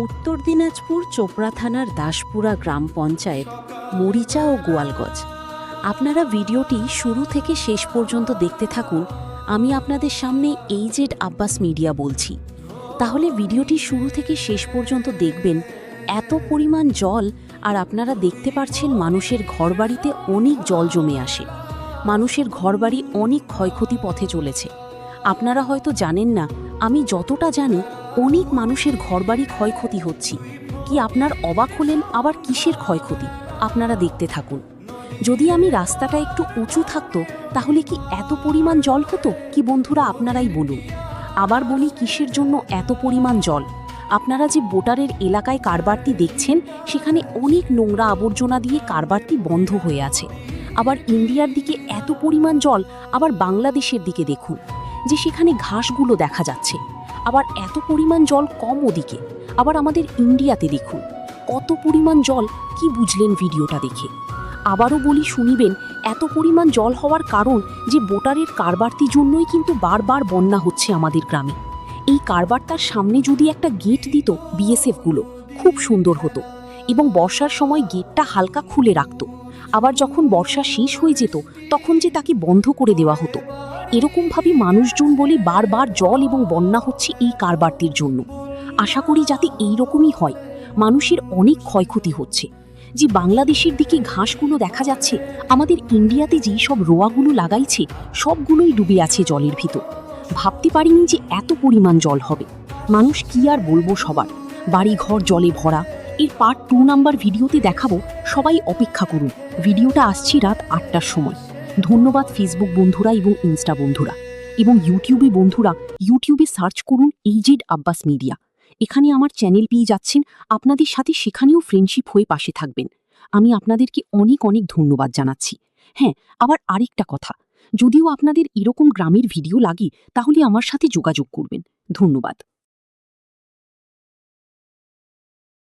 উত্তর দিনাজপুর চোপড়া থানার দাসপুরা গ্রাম পঞ্চায়েত মরিচা ও গোয়ালগঞ্জ। আপনারা ভিডিওটি শুরু থেকে শেষ পর্যন্ত দেখতে থাকুন। আমি আপনাদের সামনে এইজেড আব্বাস মিডিয়া বলছি। তাহলে ভিডিওটি শুরু থেকে শেষ পর্যন্ত দেখবেন। এত পরিমাণ জল, আর আপনারা দেখতে পাচ্ছেন মানুষের ঘরবাড়িতে অনেক জল জমে আসে। মানুষের ঘরবাড়ি অনেক ক্ষয়ক্ষতি পথে চলেছে। আপনারা হয়তো জানেন না, আমি যতটা জানি অনেক মানুষের ঘরবাড়ি ক্ষয়ক্ষতি হচ্ছে। কি আপনার অবাক হলেন? আবার কিসের ক্ষয়ক্ষতি? আপনারা দেখতে থাকুন। যদি আমি রাস্তাটা একটু উঁচু থাকতো তাহলে কি এত পরিমাণ জল হতো কি? বন্ধুরা আপনারাই বলুন। আবার বলি, কিসের জন্য এত পরিমাণ জল? আপনারা যে বোটারের এলাকায় কারবারটি দেখছেন, সেখানে অনেক নোংরা আবর্জনা দিয়ে কারবারটি বন্ধ হয়ে আছে। আবার ইন্ডিয়ার দিকে এত পরিমাণ জল, আবার বাংলাদেশের দিকে দেখুন যে সেখানে ঘাসগুলো দেখা যাচ্ছে। আবার এত পরিমাণ জল কম ওদিকে। আবার আমাদের ইন্ডিয়াতে দেখুন কত পরিমাণ জল। কি বুঝলেন ভিডিওটা দেখে? আবারও বলি শুনিবেন, এত পরিমাণ জল হওয়ার কারণ যে বোটারের কারবারটির জন্যই কিন্তু বারবার বন্যা হচ্ছে আমাদের গ্রামে। এই কারবারটার সামনে যদি একটা গেট দিত বিএসএফগুলো, খুব সুন্দর হতো, এবং বর্ষার সময় গেটটা হালকা খুলে রাখত। আবার যখন বর্ষা শেষ হয়ে যেত তখন যে তাকে বন্ধ করে দেওয়া হতো। এরকমভাবে মানুষজন বলে বারবার জল এবং বন্যা হচ্ছে এই কারবারটির জন্য। আশা করি যাতে এইরকমই হয়। মানুষের অনেক ক্ষয়ক্ষতি হচ্ছে। যে বাংলাদেশের দিকে ঘাসগুলো দেখা যাচ্ছে, আমাদের ইন্ডিয়াতে যেই সব রোয়াগুলো লাগাইছে সবগুলোই ডুবে আছে জলের ভিতর। ভাবতে পারিনি যে এত পরিমাণ জল হবে। মানুষ কি আর বলবো, সবার বাড়িঘর জলে ভরা। এর পার্ট 2 নাম্বার ভিডিওতে দেখাবো, সবাই অপেক্ষা করুন। ভিডিওটা আসছে রাত 8টার সময়। ধন্যবাদ ফেসবুক বন্ধুরা এবং ইনস্টা বন্ধুরা, এবং ইউটিউবে বন্ধুরা, ইউটিউবে সার্চ করুন এইজেড আব্বাস মিডিয়া। এখানে আমার চ্যানেল পেয়ে যাচ্ছেন। আপনাদের সাথে সেখানেও ফ্রেন্ডশিপ হয়ে পাশে থাকবেন। আমি আপনাদেরকে অনেক অনেক ধন্যবাদ জানাচ্ছি। হ্যাঁ, আবার আরেকটা কথা, যদিও আপনাদের এরকম গ্রামের ভিডিও লাগে তাহলে আমার সাথে যোগাযোগ করবেন। ধন্যবাদ।